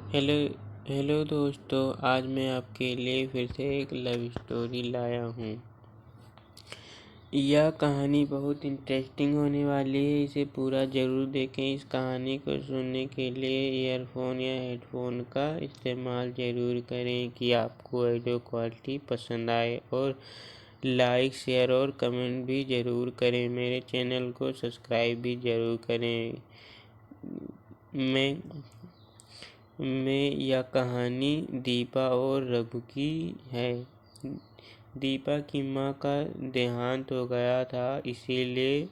Hello hello दोस्तों, आज मैं आपके लिए फिर से एक लव स्टोरी लाया हूँ। यह कहानी बहुत इंटरेस्टिंग होने वाली है। इसे पूरा ज़रूर देखें। इस कहानी को सुनने के लिए ईयरफोन या हेडफोन का इस्तेमाल ज़रूर करें कि आपको ऑडियो क्वालिटी पसंद आए। और लाइक, शेयर और कमेंट भी ज़रूर करें। मेरे चैनल को सब्सक्राइब भी ज़रूर करें। यह कहानी दीपा और रघु की है। दीपा की माँ का देहांत हो गया था, इसीलिए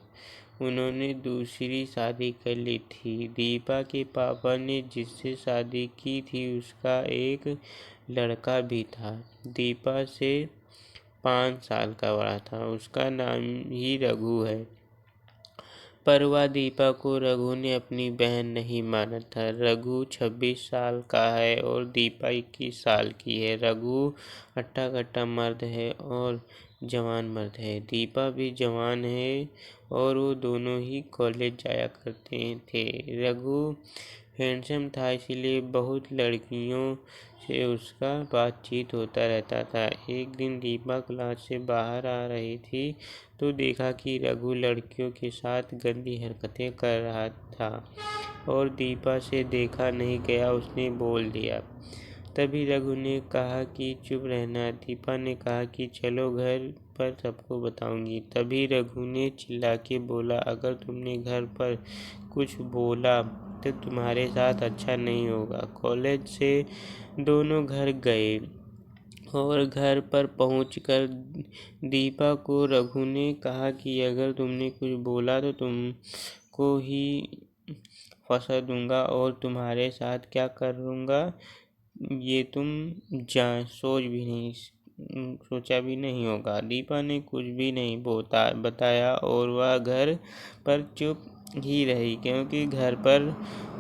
उन्होंने दूसरी शादी कर ली थी। दीपा के पापा ने जिससे शादी की थी उसका एक लड़का भी था, दीपा से 5 साल का बड़ा था। उसका नाम ही रघु है। पर वह दीपा को रघु ने अपनी बहन नहीं माना था। रघु 26 साल का है और दीपा 21 साल की है। रघु हट्टा-कट्टा मर्द है और जवान मर्द है। दीपा भी जवान है और वो दोनों ही कॉलेज जाया करते थे। रघु हैंडसम था, इसीलिए बहुत लड़कियों से उसका बातचीत होता रहता था। एक दिन दीपा क्लास से बाहर आ रही थी तो देखा कि रघु लड़कियों के साथ गंदी हरकतें कर रहा था और दीपा से देखा नहीं गया, उसने बोल दिया। तभी रघु ने कहा कि चुप रहना। दीपा ने कहा कि चलो घर पर सबको बताऊंगी। तभी रघु ने चिल्ला के बोला, अगर तुमने घर पर कुछ बोला तो तुम्हारे साथ अच्छा नहीं होगा। कॉलेज से दोनों घर गए और घर पर पहुंचकर दीपा को रघु ने कहा कि अगर तुमने कुछ बोला तो तुमको ही फंसा दूंगा और तुम्हारे साथ क्या करूंगा ये तुम सोचा भी नहीं होगा। दीपा ने कुछ भी नहीं बताया और वह घर पर चुप ही रही, क्योंकि घर पर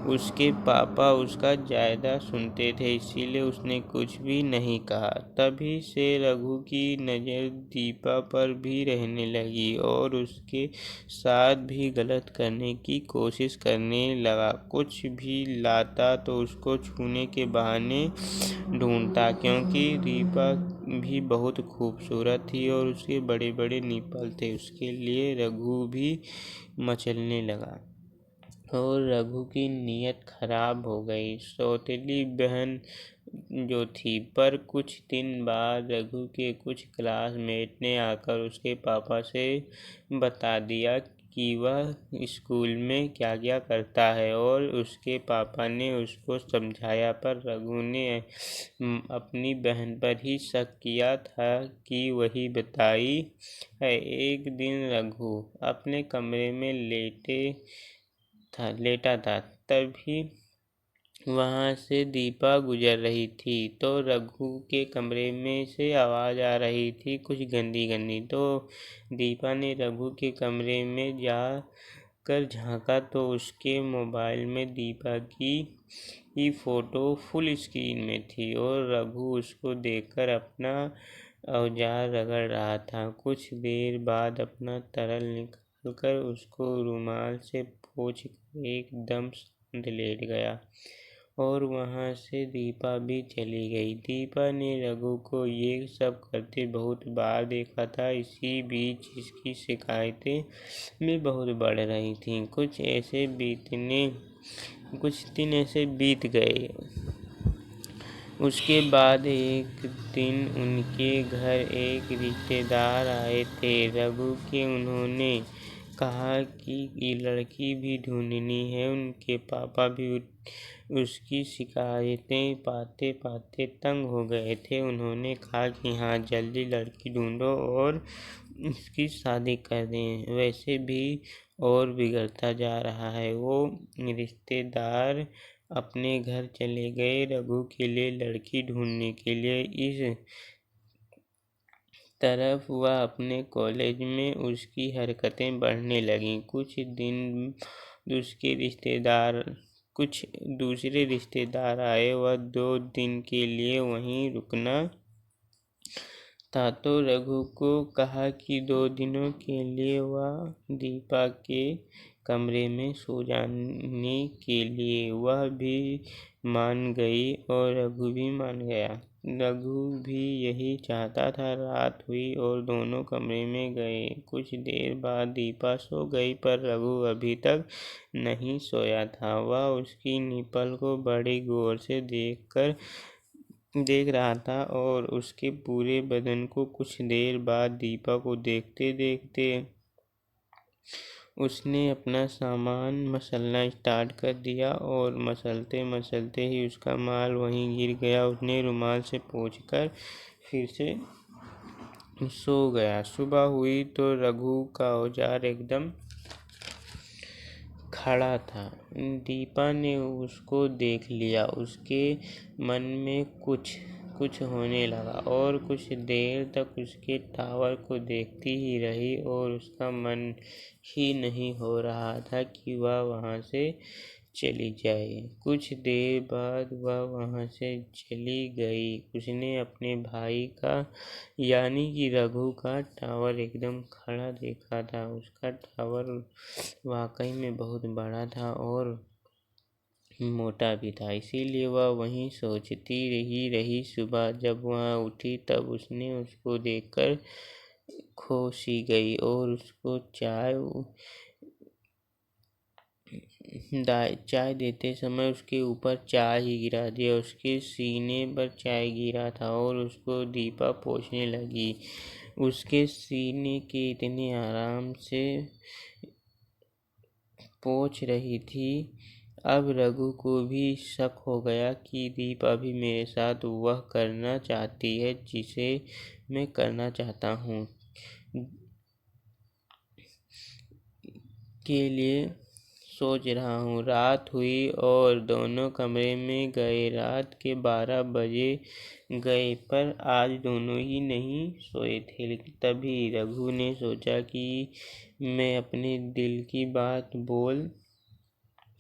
उसके पापा उसका ज़्यादा सुनते थे, इसीलिए उसने कुछ भी नहीं कहा। तभी से रघु की नज़र दीपा पर भी रहने लगी और उसके साथ भी गलत करने की कोशिश करने लगा। कुछ भी लाता तो उसको छूने के बहाने ढूंढता, क्योंकि दीपा भी बहुत खूबसूरत थी और उसके बड़े बड़े निप्पल थे। उसके लिए रघु भी मचलने लगा और रघु की नीयत खराब हो गई। सौतेली बहन जो थी, पर कुछ दिन बाद रघु के कुछ क्लासमेट ने आकर उसके पापा से बता दिया कि वह स्कूल में क्या क्या करता है और उसके पापा ने उसको समझाया, पर रघु ने अपनी बहन पर ही शक किया था कि वही बताई है। एक दिन रघु अपने कमरे में लेटा था, तभी वहां से दीपा गुजर रही थी। तो रघु के कमरे में से आवाज आ रही थी कुछ गंदी गंदी। तो दीपा ने रघु के कमरे में जाकर झांका तो उसके मोबाइल में दीपा की फोटो फुल स्क्रीन में थी और रघु उसको देखकर अपना औजार रगड़ रहा था। कुछ देर बाद अपना तरल निकालकर उसको रुमाल से पोंछ एकदम शांत लेट गया और वहां से दीपा भी चली गई। दीपा ने रघु को ये सब करते बहुत बार देखा था। इसी बीच इसकी शिकायतें भी बहुत बढ़ रही थीं। कुछ दिन ऐसे बीत गए। उसके बाद एक दिन उनके घर एक रिश्तेदार आए थे रघु के। उन्होंने कहा कि लड़की भी ढूंढनी है। उनके पापा भी उसकी शिकायतें पाते पाते तंग हो गए थे। उन्होंने कहा कि हाँ, जल्दी लड़की ढूंढो और इसकी शादी कर दें, वैसे भी और बिगड़ता जा रहा है। वो रिश्तेदार अपने घर चले गए रघु के लिए लड़की ढूंढने के लिए। इस तरफ वह अपने कॉलेज में उसकी हरकतें बढ़ने लगीं। कुछ दूसरे रिश्तेदार आए। वह 2 दिन के लिए वहीं रुकना था, तो रघु को कहा कि 2 दिनों के लिए वह दीपा के कमरे में सो जाने के लिए। वह भी मान गई और रघु भी मान गया। रघु भी यही चाहता था। रात हुई और दोनों कमरे में गए। कुछ देर बाद दीपा सो गई, पर रघु अभी तक नहीं सोया था। वह उसकी निपल को बड़े गौर से देख रहा था और उसके पूरे बदन को। कुछ देर बाद दीपा को देखते देखते उसने अपना सामान मसलना स्टार्ट कर दिया और मसलते मसलते ही उसका माल वहीं गिर गया। उसने रुमाल से पोंछकर फिर से सो गया। सुबह हुई तो रघु का औजार एकदम खड़ा था। दीपा ने उसको देख लिया। उसके मन में कुछ होने लगा और कुछ देर तक उसके टावर को देखती ही रही और उसका मन ही नहीं हो रहा था कि वह वहाँ से चली जाए। कुछ देर बाद वह वहाँ से चली गई। उसने अपने भाई का यानी कि रघु का टावर एकदम खड़ा देखा था। उसका टावर वाकई में बहुत बड़ा था और मोटा भी था, इसीलिए वह वहीं सोचती रही। सुबह जब वह उठी तब उसने उसको देखकर खो सी गई और उसको चाय देते समय उसके ऊपर चाय ही गिरा दिया। उसके सीने पर चाय गिरा था और उसको दीपा पोंछने लगी। उसके सीने के इतने आराम से पोंछ रही थी। अब रघु को भी शक हो गया कि दीपा भी मेरे साथ वह करना चाहती है जिसे मैं करना चाहता हूँ के लिए सोच रहा हूँ। रात हुई और दोनों कमरे में गए। रात के 12 बजे गए, पर आज दोनों ही नहीं सोए थे। लेकिन तभी रघु ने सोचा कि मैं अपने दिल की बात बोल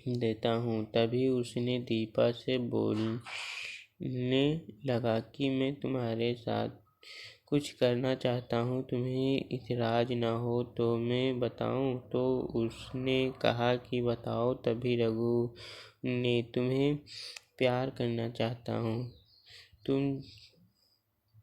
देता हूँ। तभी उसने दीपा से बोलने लगा कि मैं तुम्हारे साथ कुछ करना चाहता हूँ, तुम्हें इतराज न हो तो मैं बताऊँ। तो उसने कहा कि बताओ। तभी रघु ने तुम्हें प्यार करना चाहता हूँ, तुम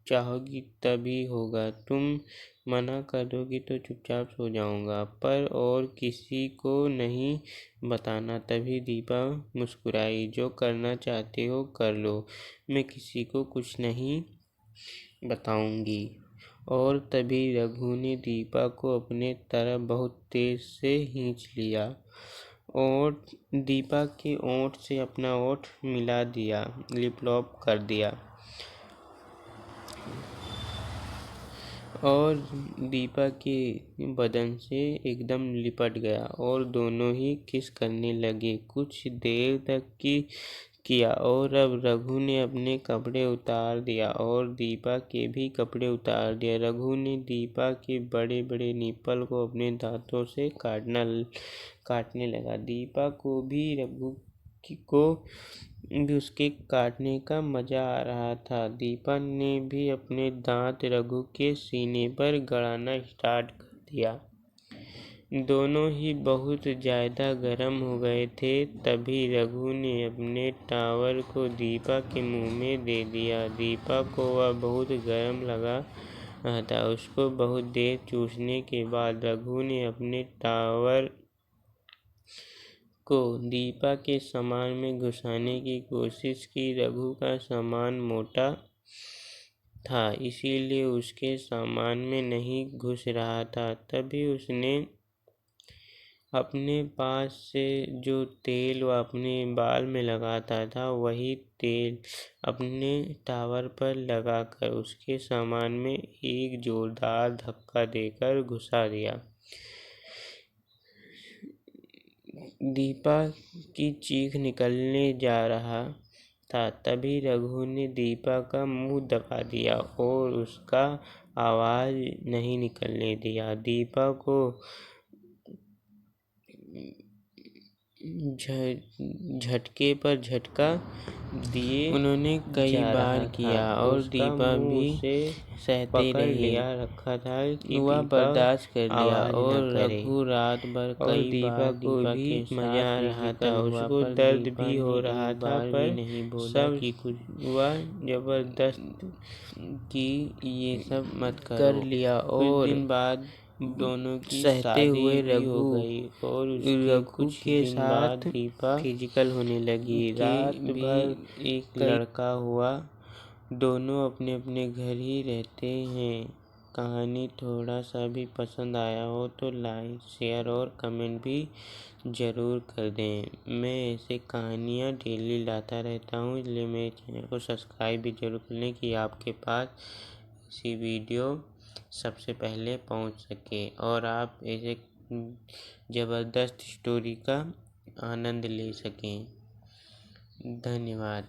चाहोगी तभी होगा। तुम मना कर दोगी तो चुपचाप सो जाऊंगा, पर और किसी को नहीं बताना। तभी दीपा मुस्कुराई। जो करना चाहते हो कर लो, मैं किसी को कुछ नहीं बताऊंगी। और तभी रघु ने दीपा को अपने तरफ बहुत तेज से खींच लिया और दीपा के ओंठ से अपना ओंठ मिला दिया, लिप लॉक कर दिया और दीपा के बदन से एकदम लिपट गया और दोनों ही किस करने लगे। कुछ देर तक किया और अब रघु ने अपने कपड़े उतार दिया और दीपा के भी कपड़े उतार दिया। रघु ने दीपा के बड़े बड़े निप्पल को अपने दांतों से काटने लगा। दीपा को भी रघु को भी उसके काटने का मजा आ रहा था। दीपा ने भी अपने दांत रघु के सीने पर गड़ाना स्टार्ट कर दिया। दोनों ही बहुत ज्यादा गर्म हो गए थे। तभी रघु ने अपने टावर को दीपा के मुंह में दे दिया। दीपा को वह बहुत गर्म लगा था। उसको बहुत देर चूसने के बाद रघु ने अपने टावर को दीपा के सामान में घुसाने की कोशिश की। रघु का सामान मोटा था, इसीलिए उसके सामान में नहीं घुस रहा था। तभी उसने अपने पास से जो तेल वह अपने बाल में लगाता था, वही तेल अपने टावर पर लगाकर उसके सामान में एक जोरदार धक्का देकर घुसा दिया। दीपा की चीख निकलने जा रहा था। तभी रघु ने दीपा का मुंह दबा दिया और उसका आवाज नहीं निकलने दिया। दीपा को झटके पर झटका दिए उन्होंने कई बार किया और दीपा भी सहते रहे। रखा था कि वह बर्दाश्त कर लिया और रघु रात भर कई बार दीपा के मजा आ रहा था। उसको दर्द भी हो रहा था पर नहीं बोला कि कुछ हुआ जबरदस्त कि ये सब मत कर लिया। और दिन बाद दोनों की सहते हुए रघु और रघु के साथ दीपा फिजिकल होने लगी। रात भर एक लड़का हुआ। दोनों अपने अपने घर ही रहते हैं। कहानी थोड़ा सा भी पसंद आया हो तो लाइक शेयर और कमेंट भी ज़रूर कर दें। मैं ऐसे कहानियाँ डेली लाता रहता हूँ, इसलिए मेरे चैनल को सब्सक्राइब भी जरूर कर लें कि आपके पास ऐसी वीडियो सबसे पहले पहुंच सके और आप ऐसे ज़बरदस्त स्टोरी का आनंद ले सकें। धन्यवाद।